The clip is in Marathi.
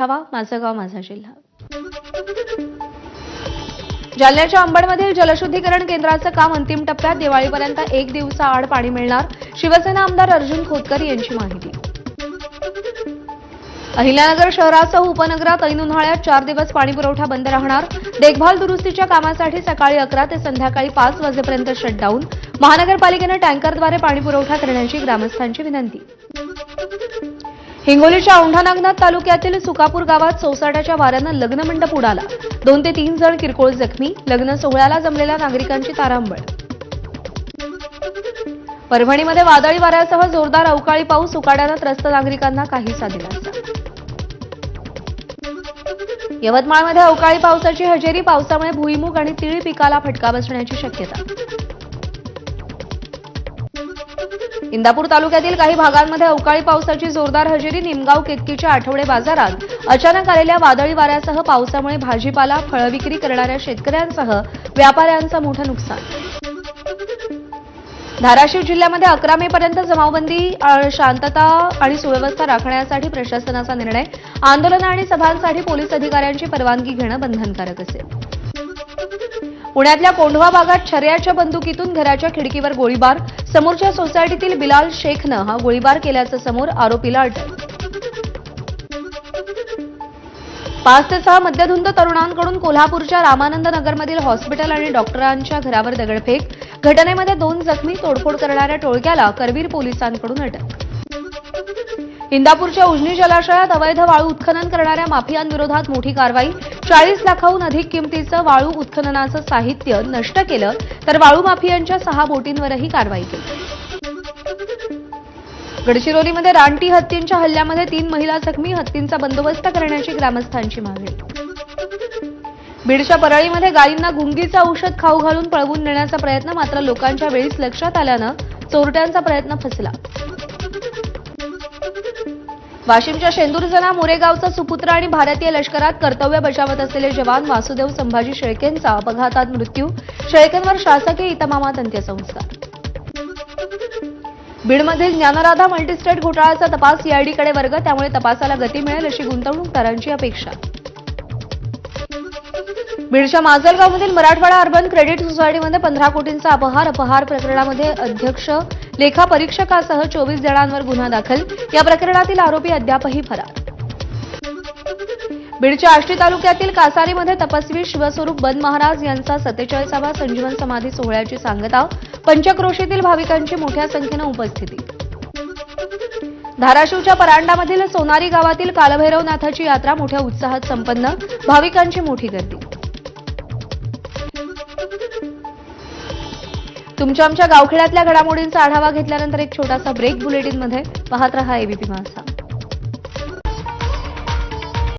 हवा माझं गाव माझा जिल्हा. जालन्याच्या अंबडमधील जलशुद्धीकरण केंद्राचं काम अंतिम टप्प्यात. दिवाळीपर्यंत 1 दिवसाआड पाणी मिळणार. शिवसेना आमदार अर्जुन खोतकर यांची माहिती. अहिल्यानगर शहरासह उपनगरात ऐन उन्हाळ्यात 4 दिवस पाणीपुरवठा बंद राहणार. देखभाल दुरुस्तीच्या कामासाठी सकाळी 11 ते संध्याकाळी 5 वाजेपर्यंत शटडाऊन. महानगरपालिकेनं टँकरद्वारे पाणीपुरवठा करण्याची ग्रामस्थांची विनंती. हिंगोलीच्या औंढा नागनाथ तालुक्यातील सुकापूर गावात सोसाट्याच्या वाऱ्यानं लग्नमंडप उडाला. 2 ते 3 जण किरकोळ जखमी. लग्न सोहळ्याला जमलेल्या नागरिकांची तारांबळ. परभणीमध्ये वादळी वाऱ्यासह जोरदार अवकाळी पाऊस. उकाड्यानं त्रस्त नागरिकांना काहीसा दिलासा. यवतमाळमध्ये अवकाळी पावसाची हजेरी. पावसामुळे भुईमूग आणि तीळ पिकाला फटका बसण्याची शक्यता. इंदापूर तालुक्यातील काही भागांमध्ये अवकाळी पावसाची जोरदार हजेरी. निमगाव केतकीच्या आठवडे बाजारात अचानक आलेल्या वादळी वाऱ्यासह पावसामुळे भाजीपाला फळविक्री करणाऱ्या शेतकऱ्यांसह व्यापाऱ्यांचं मोठं नुकसान. धाराशिव जिल्ह्यामध्ये 11 मेपर्यंत जमावबंदी, शांतता आणि सुव्यवस्था राखण्यासाठी प्रशासनाचा निर्णय. आंदोलनं आणि सभांसाठी पोलीस अधिकाऱ्यांची परवानगी घेणं बंधनकारक असेल. पुण्यातल्या कोंढवा भागात छर्याच्या बंदुकीतून घराच्या खिडकीवर गोळीबार. समोरच्या सोसायटीतील बिलाल शेखनं हा गोळीबार केल्याचं समोर. आरोपीला अटक. 5 ते 6 मद्यधुंद तरुणांकडून कोल्हापूरच्या रामानंद नगरमधील हॉस्पिटल आणि डॉक्टरांच्या घरावर दगडफेक. घटनेमध्ये 2 जखमी. तोडफोड करणाऱ्या टोळक्याला करवीर पोलिसांकडून अटक. इंदापूरच्या उजनी जलाशयात अवैध वाळू उत्खनन करणाऱ्या माफियांविरोधात मोठी कारवाई. 40 लाखांहून अधिक किमतीचं वाळू उत्खननाचं साहित्य नष्ट केलं, तर वाळू माफियांच्या 6 बोटींवरही कारवाई केली. गडचिरोलीमध्ये रानटी हत्तींच्या हल्ल्यामध्ये 3 महिला जखमी. हत्तींचा बंदोबस्त करण्याची ग्रामस्थांची मागणी. बीडच्या परळीमध्ये गायींना गुंगीचं औषध खाऊ घालून पळवून नेण्याचा प्रयत्न. मात्र लोकांच्या वेळीच लक्षात आल्यानं चोरट्यांचा प्रयत्न फसला. वाशिमच्या शेंदूरजना मोरेगावचा सुपुत्र आणि भारतीय लष्करात कर्तव्य बजावत असलेले जवान वासुदेव संभाजी शेळकेंचा अपघातात मृत्यू. शेळकेंवर शासकीय इतमामात अंत्यसंस्कार. बीडमधील ज्ञानराधा मल्टीस्टेट घोटाळ्याचा तपास सीआयडीकडे वर्ग. त्यामुळे तपासाला गती मिळेल अशी गुंतवणूकदारांची अपेक्षा. बीडच्या माजलगावमधील मराठवाडा अर्बन क्रेडिट सोसायटीमध्ये 15 कोटींचा अपहार. अपहार प्रकरणामध्ये अध्यक्ष, लेखा परीक्षकासह 24 जणांवर गुन्हा दाखल. या प्रकरणातील आरोपी अद्यापही फरार. बीडच्या आष्टी तालुक्यातील कासारीमध्ये तपस्वी शिवस्वरूप बन महाराज यांचा 47वा संजीवन समाधी सोहळ्याची सांगता. पंचक्रोशीतील भाविकांची मोठ्या संख्येनं उपस्थिती. धाराशिवच्या परांडामधील सोनारी गावातील कालभैरवनाथाची यात्रा मोठ्या उत्साहात संपन्न. भाविकांची मोठी गर्दी. तुमच्या आमच्या गावखेड्यातल्या घडामोडींचा आढावा घेतल्यानंतर एक छोटासा ब्रेक बुलेटिनमध्ये पाहत रहा एबीपी माझा.